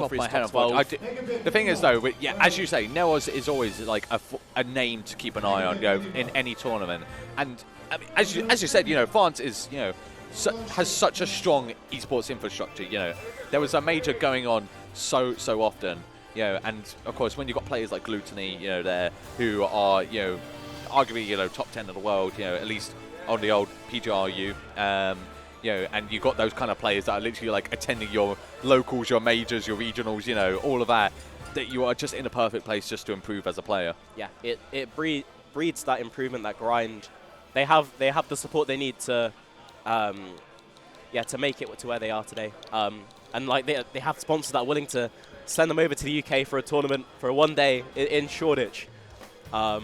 top of my head, the thing is, though, yeah, as you say, Neeroz is always like a name to keep an eye on, in any tournament. And I mean, as you said, France is, has such a strong esports infrastructure. There was a major going on so often. And of course, when you've got players like Gluttony, there who are, arguably, top 10 in the world, at least on the old PGRU. And you've got those kind of players that are literally like attending your locals, your majors, your regionals, all of that you are just in a perfect place just to improve as a player. Yeah, it breeds that improvement, that grind. They have the support they need to, to make it to where they are today. And like they have sponsors that are willing to send them over to the UK for a tournament for one day in Shoreditch. We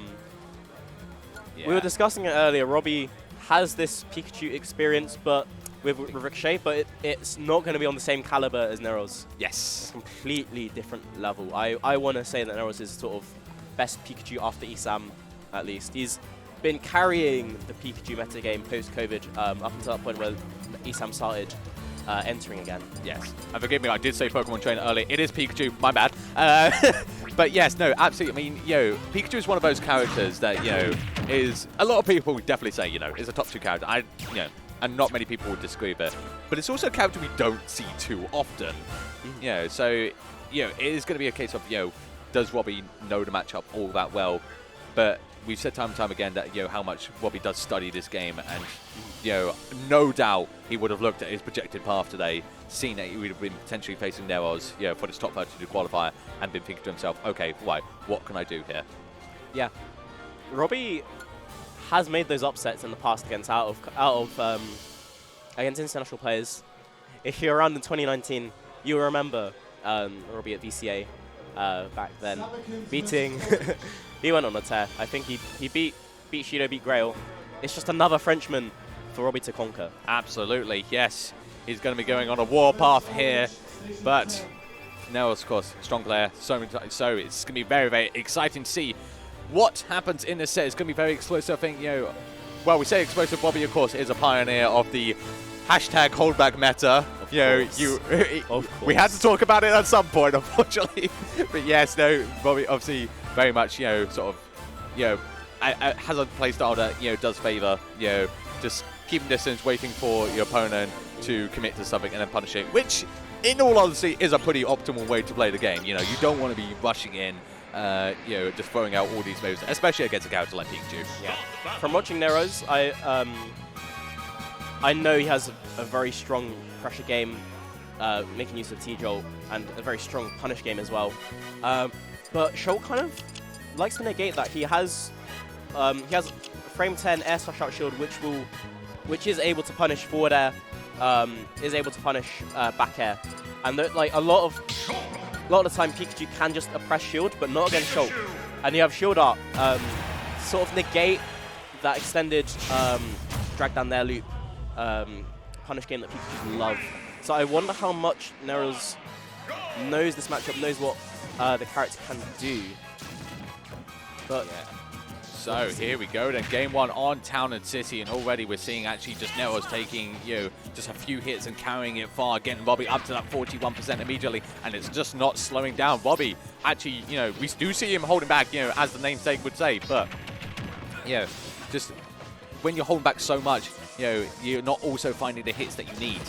were discussing it earlier. Robbie has this Pikachu experience, but with Ricochet, but it's not going to be on the same caliber as Neeroz. Yes. It's a completely different level. I want to say that Neeroz is sort of best Pikachu after Isam, at least. He's been carrying the Pikachu metagame post-COVID up until that point where Isam started entering again. Yes. And forgive me, I did say Pokemon Trainer earlier. It is Pikachu, my bad. But yes, no, absolutely. I mean, Pikachu is one of those characters that, is, a lot of people would definitely say, is a top 2 character. And not many people would disagree with it. But it's also a character we don't see too often. So, it is going to be a case of, does Robbie know the matchup all that well? But we've said time and time again that, how much Robbie does study this game. And, no doubt he would have looked at his projected path today, seen that he would have been potentially facing Neeroz, for this top 32 qualifier, and been thinking to himself, okay, right, what can I do here? Yeah. Robbie has made those upsets in the past against against international players. If you're around in 2019, you remember Robbie at VCA back then beating. He went on a tear. I think he beat Shido, beat Grail. It's just another Frenchman for Robbie to conquer. Absolutely, yes. He's going to be going on a warpath here, but Neeroz, of course, strong player. So it's going to be very, very exciting to see what happens in this set. It's going to be very explosive. I think, well, we say explosive. Robbie, of course, is a pioneer of the hashtag holdback meta. We had to talk about it at some point, unfortunately. But yes, no, Robbie obviously very much, has a play style that, does favor, just keeping distance, waiting for your opponent to commit to something and then punish it, which, in all honesty, is a pretty optimal way to play the game. You don't want to be rushing in, just throwing out all these moves, especially against a character like Pikachu. Yeah. From watching Neeroz, I know he has a very strong pressure game, making use of T-Jolt, and a very strong punish game as well. But Shulk kind of likes to negate that. He has frame 10 air slash out shield, which is able to punish forward air, is able to punish back air, and like a lot of the time Pikachu can just oppress shield, but not against Shulk. And you have shield art, sort of negate that extended drag down their loop punish game that Pikachu love. So I wonder how much Neeroz knows this matchup, knows what the character can do. But yeah. So here we go then, game 1 on Town and City, and already we're seeing actually just Neeroz taking, just a few hits and carrying it far, getting Robbie up to that 41% immediately, and it's just not slowing down. Robbie, actually, we do see him holding back, as the namesake would say, but, just when you're holding back so much, you're not also finding the hits that you need.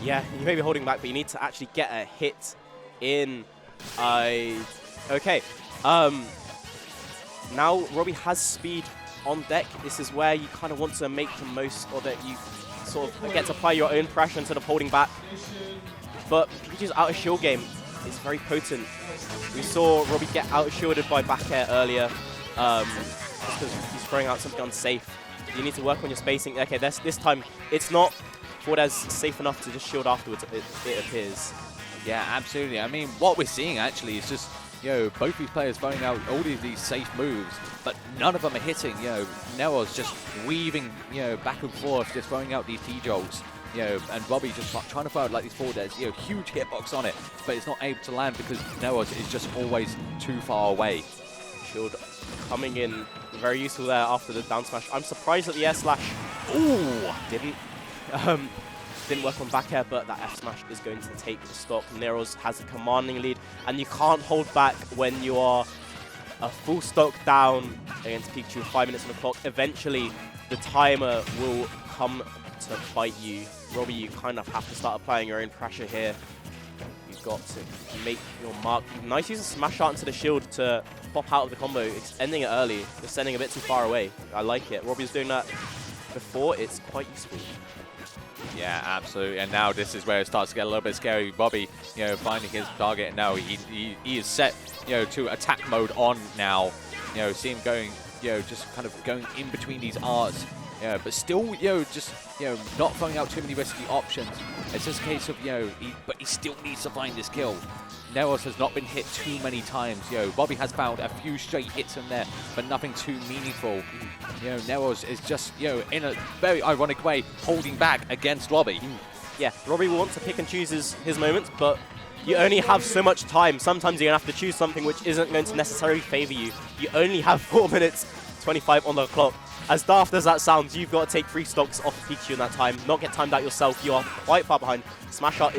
Yeah, you may be holding back, but you need to actually get a hit in. Okay. Now Robbie has speed on deck. This is where you kind of want to make the most, or that you sort of get to apply your own pressure instead of holding back. But Pikachu's out of shield game is very potent. We saw Robbie get out shielded by back air earlier, just because he's throwing out something unsafe. You need to work on your spacing. Okay, this time it's not Forde's safe enough to just shield afterwards, it appears. Yeah, absolutely. I mean, what we're seeing actually is just, both these players throwing out all of these safe moves, but none of them are hitting. Neeroz just weaving, back and forth, just throwing out these T-Jolts, and Robbie just trying to throw out like these forwards, huge hitbox on it, but it's not able to land because Neeroz is just always too far away. Shield coming in very useful there after the down smash. I'm surprised that the air slash, didn't. didn't work on back air, but that F smash is going to take the stock. Neeroz has a commanding lead, and you can't hold back when you are a full stock down against Pikachu, 5 minutes on the clock. Eventually, the timer will come to bite you. Robbie, you kind of have to start applying your own pressure here. You've got to make your mark. Nice use of smash art into the shield to pop out of the combo, ending it early. You're sending a bit too far away. I like it. Robbie's doing that before. It's quite useful. Yeah, absolutely. And now this is where it starts to get a little bit scary. Robbie, you know, finding his target. And now he is set, you know, to attack mode on now. You know, see him going, you know, just kind of going in between these arts. Yeah, but still, you know, just, you know, not throwing out too many risky options. It's just a case of, you know, but he still needs to find this kill. Neeroz has not been hit too many times. You know, Robbie has found a few straight hits in there, but nothing too meaningful. You know, Neeroz is just, you know, in a very ironic way, holding back against Robbie. Yeah, Robbie will want to pick and choose his moments, but you only have so much time. Sometimes you're going to have to choose something which isn't going to necessarily favor you. You only have 4 minutes 25 on the clock. As daft as that sounds, you've got to take 3 stocks off Pikachu in that time, not get timed out yourself. You are quite far behind. Smash Art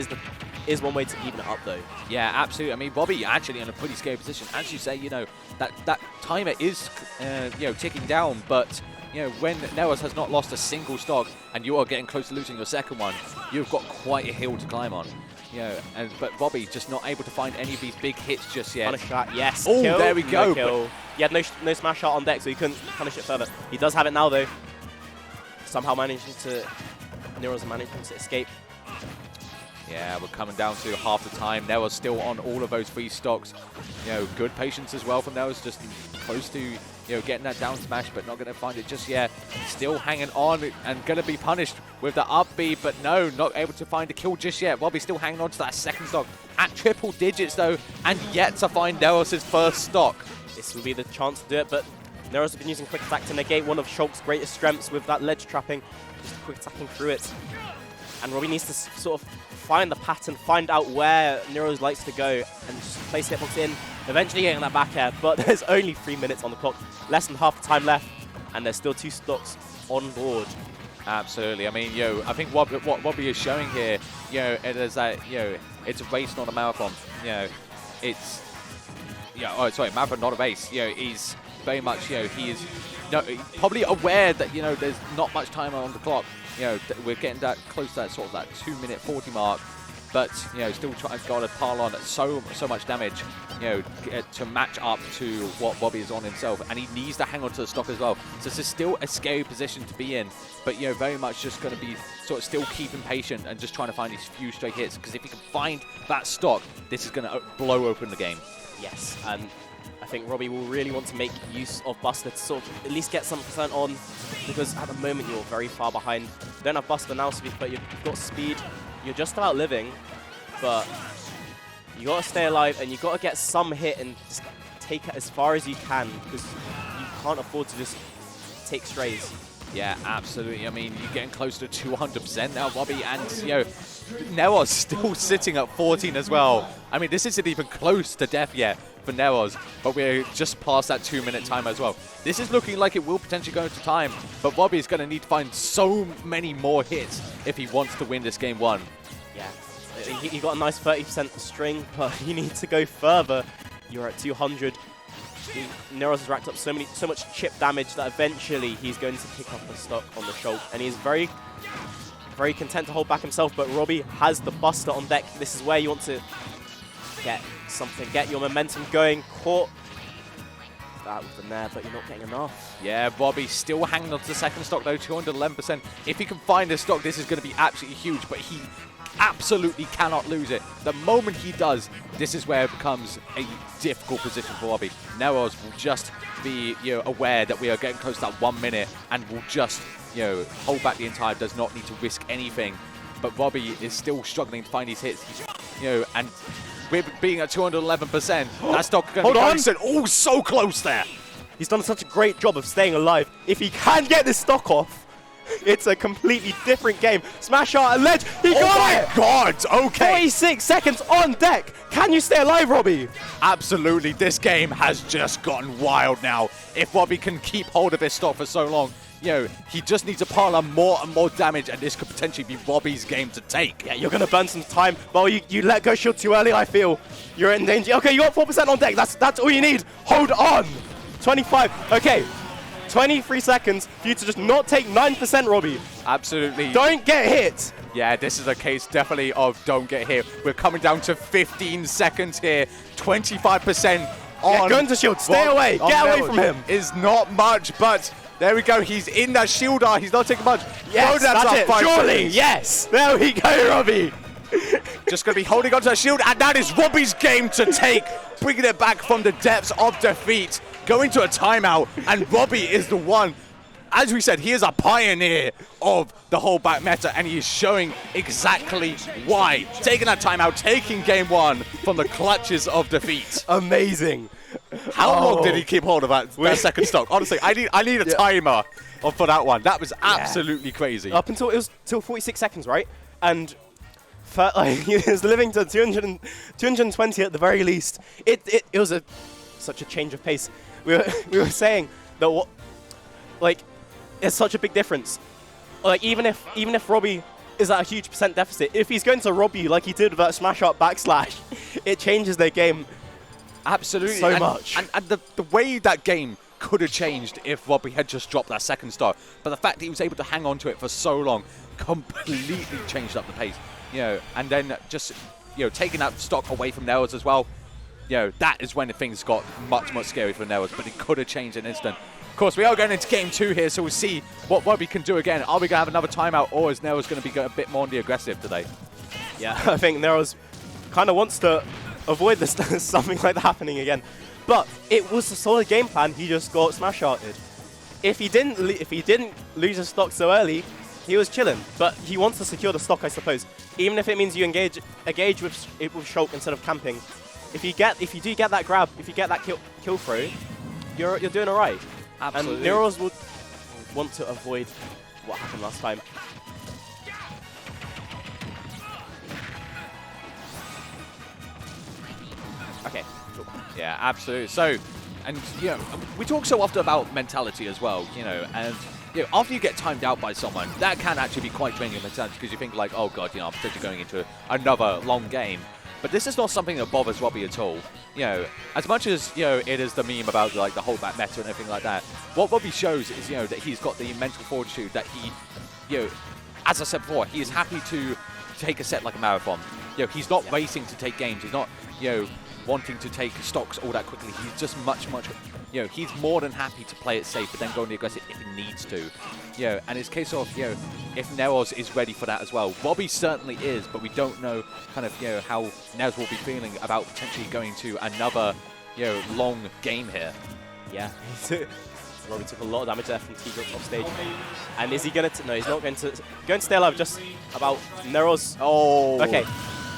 is one way to even it up, though. Yeah, absolutely. I mean, Robbie actually in a pretty scary position. As you say, you know, that timer is, you know, ticking down, but, you know, when Neeroz has not lost a single stock and you are getting close to losing your second one, you've got quite a hill to climb on. You know, but Robbie just not able to find any of these big hits just yet. Punish shot, yes. Oh, kill. there we go. No kill. He had no smash shot on deck, so he couldn't punish it further. He does have it now, though. Somehow Neeroz managing to escape. Yeah, we're coming down to half the time. Neeroz still on all of those 3 stocks. You know, good patience as well from Neeroz, just close to, you know, getting that down smash, but not going to find it just yet. Still hanging on and going to be punished with the up B, but no, not able to find a kill just yet. Robbie still hanging on to that second stock at triple digits, though, and yet to find Neeroz's first stock. This will be the chance to do it, but Neeroz has been using quick attack to negate one of Shulk's greatest strengths with that ledge trapping, just quick attacking through it. And Robbie needs to sort of find the pattern, find out where Neeroz likes to go, and just place hitbox in, eventually getting that back air. But there's only 3 minutes on the clock, less than half the time left, and there's still 2 stocks on board. Absolutely. I mean, you know, I think what Robbie is showing here, you know, it is that, you know, it's a race, not a marathon. You know, it's, yeah, oh, sorry, marathon, not a race. You know, he's very much, you know, he is probably aware that, you know, there's not much time on the clock. You know, we're getting that close to that sort of that 2-minute 40 mark, but, you know, still trying to pile on so much damage, you know, to match up to what Robbie is on himself, and he needs to hang on to the stock as well. So this is still a scary position to be in, but, you know, very much just going to be sort of still keeping patient and just trying to find these few straight hits, because if he can find that stock, this is going to blow open the game. Yes, and I think Robbie will really want to make use of Buster to sort of at least get some percent on, because at the moment you're very far behind. You don't have Buster now, but you've got speed. You're just about living, but you got to stay alive and you got to get some hit and just take it as far as you can, because you can't afford to just take strays. Yeah, absolutely. I mean, you're getting close to 200% now, Robbie, and, you know, Neeroz still sitting at 14 as well. I mean, this isn't even close to death yet for Neeroz, but we're just past that 2-minute time as well. This is looking like it will potentially go into time, but Robbie is going to need to find so many more hits if he wants to win this game 1. Yeah, he got a nice 30% string, but you need to go further. You're at 200. Neeroz has racked up so much chip damage that eventually he's going to pick up a stock on the Shulk, and he's very content to hold back himself, but Robbie has the Buster on deck. This is where you want to get something, get your momentum going. Caught that with the nair, but you're not getting enough. Yeah, Robbie still hanging on to the second stock though, 211%. If he can find this stock, this is going to be absolutely huge, but he absolutely cannot lose it. The moment he does, this is where it becomes a difficult position for Robbie. Neeroz will just be, you know, aware that we are getting close to that 1 minute and will just, you know, hold back the entire, does not need to risk anything. But Robbie is still struggling to find these hits. He's, you know, and with being at 211%, that stock going to be going. Oh, so close there. He's done such a great job of staying alive. If he can get this stock off, it's a completely different game. Smash out a ledge. He got it! Oh my God, okay. 46 seconds on deck. Can you stay alive, Robbie? Absolutely. This game has just gotten wild now. If Robbie can keep hold of his stock for so long, he just needs to pile on more and more damage, and this could potentially be Robbie's game to take. Yeah, you're going to burn some time. Well, you let go Shulk too early, I feel. You're in danger. Okay, you got 4% on deck. That's all you need. Hold on. 25. Okay. 23 seconds for you to just not take 9%, Robbie. Absolutely. Don't get hit. Yeah, this is a case definitely of don't get hit. We're coming down to 15 seconds here. 25% on. Yeah, go into shield. Stay away. Get away from him. Is not much, but there we go. He's in that shield. He's not taking much. Yes, that's it. Surely. Yes. There we go, Robbie. Just going to be holding onto that shield, and that is Robbie's game to take. Bringing it back from the depths of defeat. Going to a timeout, and Robbie is the one. As we said, he is a pioneer of the whole back meta, and he is showing exactly why. Taking that timeout, taking game one from the clutches of defeat. Amazing. How long did he keep hold of that second stock? Honestly, I need a timer for that one. That was absolutely crazy. Up until it was till 46 seconds, right? And he was living to 220 at the very least. It was such a change of pace. We were saying that it's such a big difference. Like even if Robbie is at a huge percent deficit, if he's going to rob you like he did with that smash up backslash, it changes their game. Absolutely. So much. And the way that game could have changed if Robbie had just dropped that second stock, but the fact that he was able to hang on to it for so long completely changed up the pace. And then just taking that stock away from Neeroz as well. That is when things got much, much scary for Neeroz, but it could have changed in an instant. Of course, we are going into game 2 here, so we'll see what Robbie can do again. Are we going to have another timeout, or is Neeroz going to be a bit more on the aggressive today? Yeah, I think Neeroz kind of wants to avoid this something like that happening again. But it was a solid game plan. He just got smash-hearted. If he didn't lose his stock so early, he was chilling. But he wants to secure the stock, I suppose. Even if it means you engage with Shulk instead of camping. If you do get that grab, if you get that kill throw, you're doing all right. Absolutely. And Neeroz would want to avoid what happened last time. Okay. Cool. Yeah, absolutely. So, and we talk so often about mentality as well, and after you get timed out by someone, that can actually be quite draining your mentality because you think like, oh god, I'm potentially going into another long game. But this is not something that bothers Robbie at all. As much as it is the meme about like the whole back meta and everything like that. What Robbie shows is that he's got the mental fortitude that he, as I said before, he is happy to take a set like a marathon. He's not racing to take games. He's not wanting to take stocks all that quickly. He's just much, he's more than happy to play it safe, but then go on the aggressive if he needs to. And it's a case of, if Neeroz is ready for that as well. Robbie certainly is, but we don't know kind of, how Neeroz will be feeling about potentially going to another, long game here. Yeah, Robbie took a lot of damage there from T-Drop off stage. And is he going to, no, he's not going to stay alive, just about Neeroz. Oh. Okay,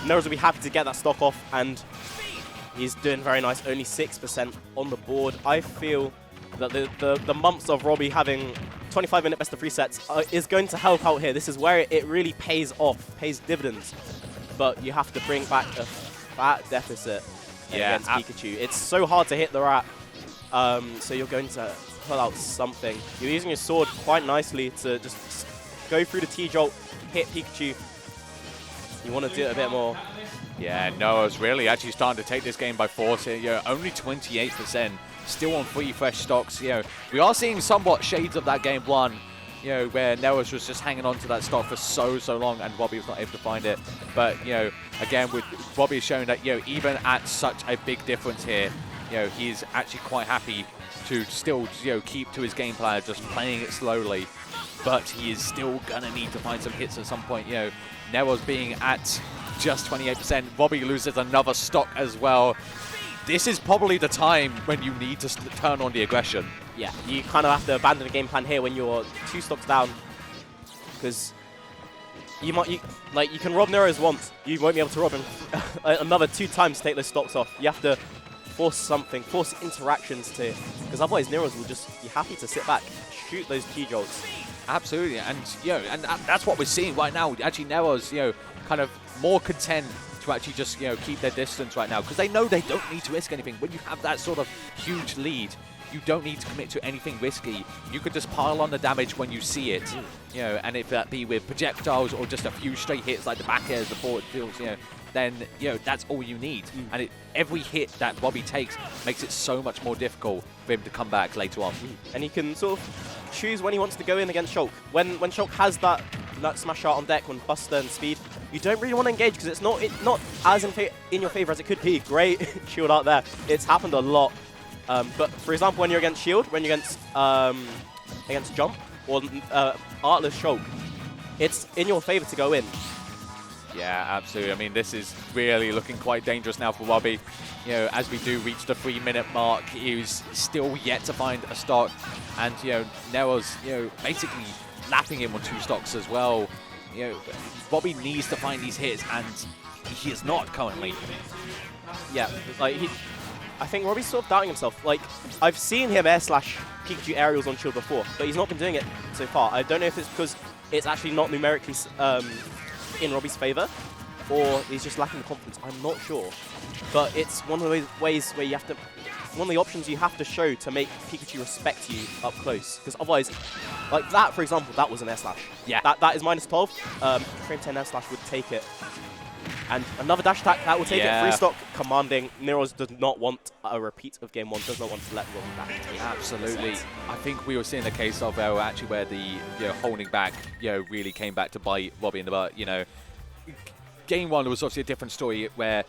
Neeroz will be happy to get that stock off, and he's doing very nice, only 6% on the board. I feel that the months of Robbie having 25-minute best of 3 sets is going to help out here. This is where it really pays off, pays dividends. But you have to bring back a fat deficit against Pikachu. It's so hard to hit the rat, so you're going to pull out something. You're using your sword quite nicely to just go through the T-Jolt, hit Pikachu. You want to do it a bit more. Yeah, Neeroz really actually starting to take this game by force here. Only 28%, still on 3 fresh stocks. We are seeing somewhat shades of that game 1, where Neeroz was just hanging on to that stock for so long, and Robbie was not able to find it. But again, with Robbie showing that even at such a big difference here, he's actually quite happy to still keep to his game plan, just playing it slowly. But he is still gonna need to find some hits at some point. Neeroz being at just 28%. Robbie loses another stock as well. This is probably the time when you need to turn on the aggression. Yeah, you kind of have to abandon the game plan here when you're 2 stocks down, because you can rob Neeroz once, you won't be able to rob him another 2 times to take those stocks off. You have to force something, force interactions to, because otherwise Neeroz will just be happy to sit back, shoot those T-Jolts. Absolutely, and and that's what we're seeing right now. Actually, Neeroz, kind of more content to actually just, you know, keep their distance right now, because they know they don't need to risk anything. When you have that sort of huge lead, you don't need to commit to anything risky. You could just pile on the damage when you see it, you know, and if that be with projectiles or just a few straight hits like the back airs, the forward fields, you know, then, you know, that's all you need. And every hit that Robbie takes makes it so much more difficult for him to come back later on. And he can sort of choose when he wants to go in against Shulk. When Shulk has that smash art on deck, when Buster and Speed, you don't really want to engage because it's not as in your favor as it could be. Great shield out there. It's happened a lot. But for example, when you're against shield, when you're against jump or artless Shulk, it's in your favor to go in. Yeah, absolutely. I mean, this is really looking quite dangerous now for Robbie. You know, as we do reach the 3-minute mark, he's still yet to find a stock. And, you know, Neeroz, you know, basically lapping him on 2 stocks as well. You know, Robbie needs to find these hits, and he is not currently. Yeah, like I think Robbie's sort of doubting himself. Like, I've seen him Pikachu aerials on shield before, but he's not been doing it so far. I don't know if it's because it's actually not numerically in Robbie's favor, or he's just lacking the confidence. I'm not sure. But it's one of those ways where you have to, one of the options you have to show to make Pikachu respect you up close. Because otherwise, like that, for example, that was an air slash. Yeah. That is -12. Frame 10 air slash would take it. And another dash attack, that will take it. 3 stock, commanding. Neeroz does not want a repeat of game 1, does not want to let Robbie back take it. Absolutely. I think we were seeing the case of actually where the, you know, holding back, you know, really came back to bite Robbie in the butt. You know, game 1 was obviously a different story where,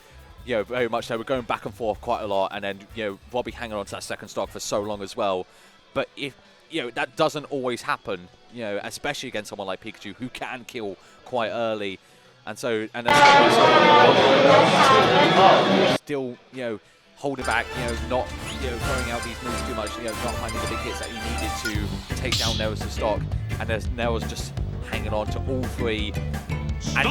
you know, very much so we're going back and forth quite a lot, and then, you know, Robbie hanging on to that second stock for so long as well. But if, you know, that doesn't always happen, you know, especially against someone like Pikachu who can kill quite early. And so, and then still, you know, holding back, you know, not, you know, throwing out these moves too much, you know, not finding the big hits that he needed to take down Neeroz's stock. And there's Neeroz just hanging on to all 3. And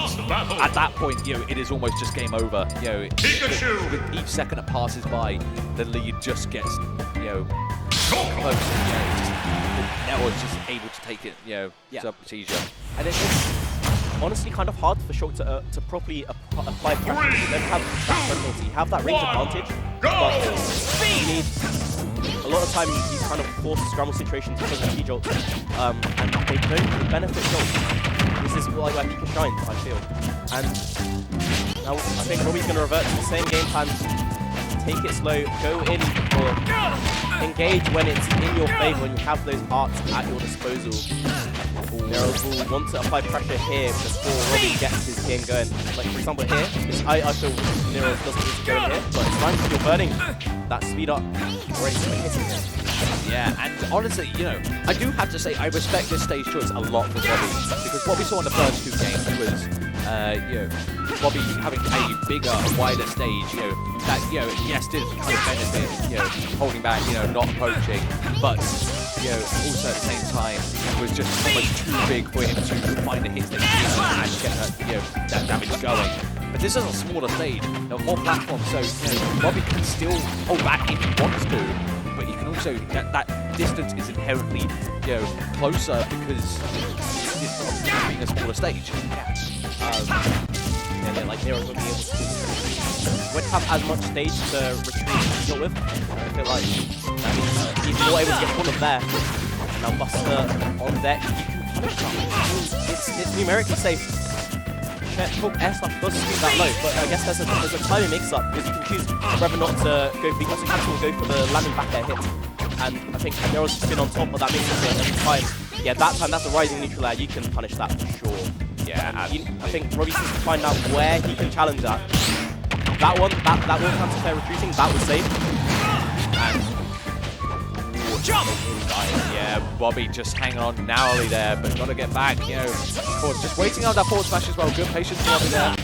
at that point, you know, it is almost just game over. You know, with each second that passes by, the lead just gets, you know, closer. You know, Neeroz just able to take it, you know, to seizure. And it's honestly kind of hard for Shulk to properly apply pressure. You don't have that penalty. You have that range advantage, but you need a lot of time. He's kind of forced scramble situations because of T-Jolt, and they don't benefit Shulk. This is where Pika shines, I feel. And now I think Robbie's going to revert to the same game plan. Take it slow, go in, or engage when it's in your favor, when you have those arts at your disposal. Neeroz will want to apply pressure here before Robbie gets his game going. Like, for example, here, I feel Neeroz doesn't need to go in here, but it's nice if you're burning that speed up already hitting him. Yeah, and honestly, you know, I do have to say I respect this stage choice a lot for Robbie, because what we saw in the first 2 games was, you know, Robbie having a bigger, wider stage, you know, that, you know, yes, did kind of benefit, you know, holding back, you know, not approaching, but, you know, also at the same time, it was just almost too big for him to find the hits that he needed and get that, you know, that damage going. But this is a smaller stage, you know, more platforms, so, you know, Robbie can still hold back if he wants to, but he can also, that distance is inherently, you know, closer because it's not being a smaller stage. And then, like, Neeroz will be able to won't have as much stage to retreat to deal with. I feel like he's more able to get one of there. Now Buster on deck, you can punish that. It's numerically safe. Shulk air slash does speed that low, but I guess there's a timing mix-up because you can choose whether or not to go for Pikachu or go for the landing back air hit. And I think Neeroz has been on top of that mix-up every time. Yeah, that time that's a rising neutral air. You can punish that for sure. Yeah, I think Robbie needs to find out where he can challenge that. That one counter fair retreating, that was safe. And jump! Yeah, Robbie just hanging on narrowly there, but got to get back, you know. Just waiting on that forward smash as well. Good patience for Robbie there.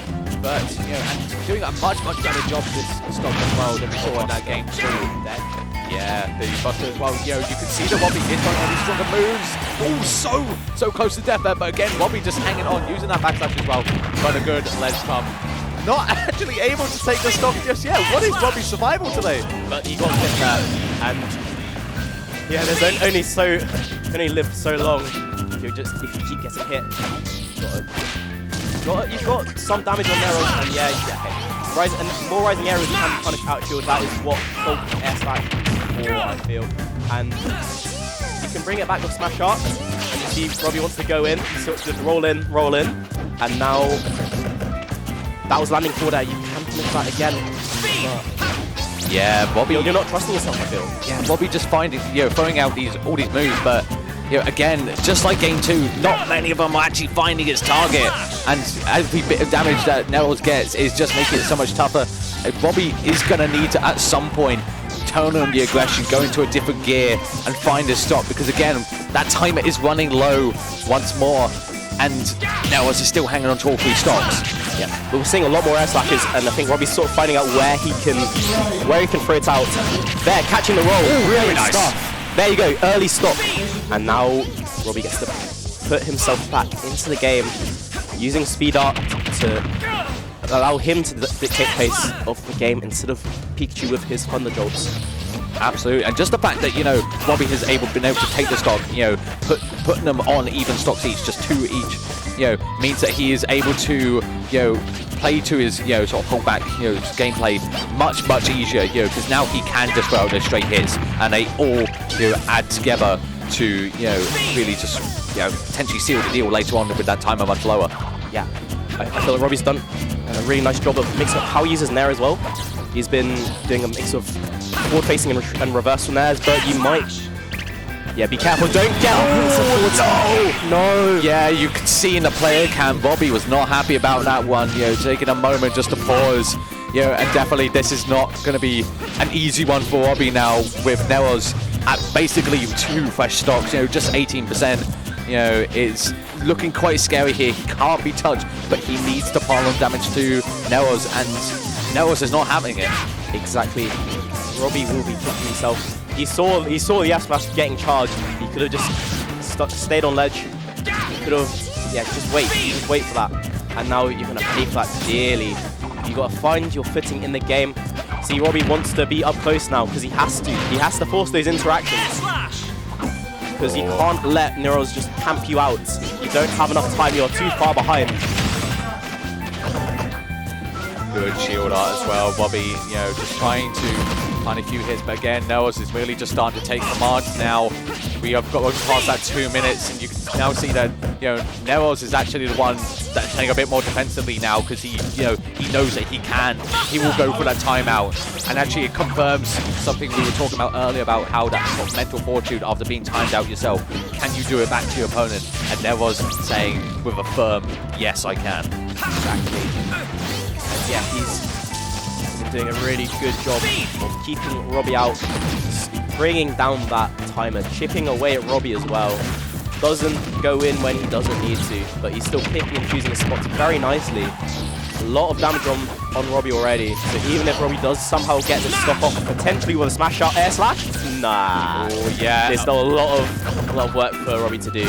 But, you know, and doing a much better job this stock as well than we saw in that game 2. Yeah, the Buster as well. You know, you can see that Robbie is on all these stronger moves. Oh, so close to death there. But again, Robbie just hanging on, using that backslash as well. But a good ledge come. Not actually able to take the stock just yet. What is Robbie's survival today? But he got hit there. And yeah, there's only live so long if you keep getting hit. You've got some damage on Neeroz, and yeah, okay. And more rising arrows can punish out shield. That is what Shulk air slash for, I feel. And you can bring it back with smash up. And you see Robbie wants to go in, so it's just roll in, and now that was landing for there. You can punish that again. But yeah, Robbie. You're not trusting yourself, I feel. Yeah, Robbie just finding, throwing out all these moves, but again, just like game 2, not many of them are actually finding its target, and every bit of damage that Neeroz gets is just making it so much tougher. Robbie is going to need to, at some point, turn on the aggression, go into a different gear, and find a stop, because again, that timer is running low once more, and Neeroz is still hanging on to all 3 stocks. Yeah, but we're seeing a lot more air slashes, and I think Robbie's sort of finding out where he can throw it out. There, catching the roll. Ooh, really nice stuff. There you go, early stop. And now Robbie gets to put himself back into the game, using speed up to allow him to dictate pace of the game instead of Pikachu with his Thunder Jolts. Absolutely, and just the fact that Robbie has been able to take the stock, putting them on even stocks each, just 2 each, means that he is able to play to his sort of pullback gameplay much easier, because now he can just throw out those straight hits, and they all add together to really just potentially seal the deal later on with that timer much lower. Yeah, I feel like Robbie's done a really nice job of mixing up how he uses Nair as well. He's been doing a mix of forward facing and reverse from Nairs, but you might be careful, don't get no! Yeah, you could see in the player cam, Robbie was not happy about that one, taking a moment just to pause, and definitely this is not going to be an easy one for Robbie now with Neeroz at basically 2 fresh stocks, just 18%, it's looking quite scary here. He can't be touched, but he needs to pile on damage to Neeroz, and Neeroz is not having it. Exactly. Robbie will be kicking himself. He saw the F smash getting charged. He could have just stayed on ledge. He could have, just wait for that. And now you're gonna pay for that dearly. You gotta find your footing in the game. See, Robbie wants to be up close now because he has to. He has to force those interactions. Because he can't let Neeroz just camp you out. You don't have enough time. You're too far behind. Good shield art as well. Robbie, just trying to find a few hits, but again, Neeroz is really just starting to take command now. We have got past that 2 minutes, and you can now see that Neeroz is actually the one that's playing a bit more defensively now, because he knows that he will go for that timeout, and actually it confirms something we were talking about earlier about how that sort of mental fortitude after being timed out yourself, can you do it back to your opponent? And Neeroz saying with a firm, yes, I can. Exactly. Yeah, he's been doing a really good job of keeping Robbie out, bringing down that timer, chipping away at Robbie as well. Doesn't go in when he doesn't need to, but he's still picking and choosing his spots very nicely. A lot of damage on Robbie already, so even if Robbie does somehow get this stock off, potentially with a smash out air slash, nah. Oh, yeah. There's still a lot of work for Robbie to do.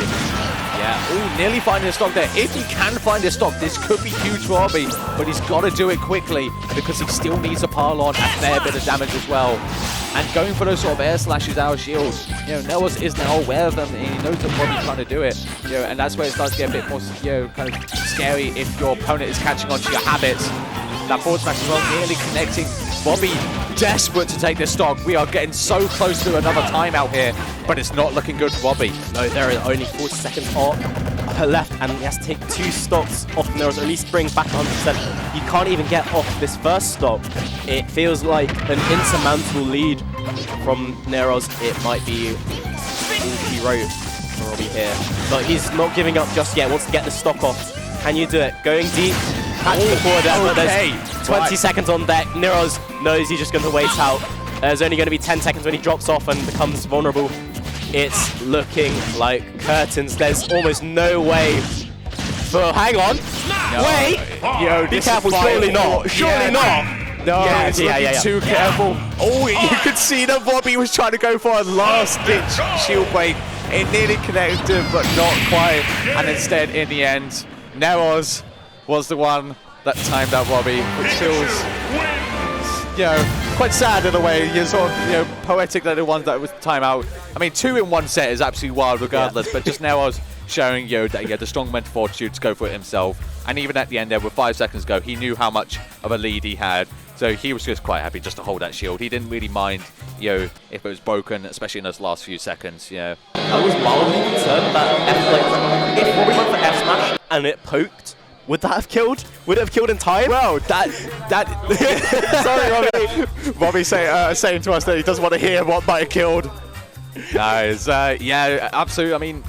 Yeah, ooh, nearly finding a stock there. If he can find a stock, this could be huge for Robbie, but he's got to do it quickly because he still needs to pile on a fair bit of damage as well. And going for those sort of air slashes out of shield, Neeroz is now aware of them, and he knows that Robbie's trying to do it. And that's where it starts to get a bit more, kind of scary if your opponent is catching on to your habits. That forward smash as well, nearly connecting. Robbie desperate to take this stock. We are getting so close to another timeout here, but it's not looking good for Robbie. No, there are only 40 seconds left, and he has to take 2 stocks off Neeroz, or at least bring back 100%. You can't even get off this first stock. It feels like an insurmountable lead from Neeroz. It might be all he wrote for Robbie here, but he's not giving up just yet. Wants to get the stock off. Can you do it? Going deep. Catching the forward there, but there's 20 seconds on deck. Neeroz knows he's just going to wait out. There's only going to be 10 seconds when he drops off and becomes vulnerable. It's looking like curtains. There's almost no way. But hang on. No. Wait. Be careful. Surely not. Surely not. No, it's looking too careful. Oh, you could see that Robbie was trying to go for a last-ditch shield break. It nearly connected, but not quite. And instead, in the end, Neeroz was the one that timed out Robbie, which feels, quite sad in a way. You're sort of, poetic that the ones that was timeout. I mean, 2 in 1 set is absolutely wild regardless, but just Neeroz showing, the strong mental fortitude to go for it himself. And even at the end there, with 5 seconds to go, he knew how much of a lead he had. So he was just quite happy just to hold that shield. He didn't really mind, if it was broken, especially in those last few seconds, I was mildly concerned that if Robbie went for F smash and it poked, would that have killed? Would it have killed in time? Well, sorry, Robbie. Robbie saying to us that he doesn't want to hear what might have killed. Guys, yeah, absolutely. I mean,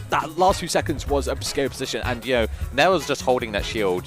that last few seconds was a scary position, and Neeroz just holding that shield,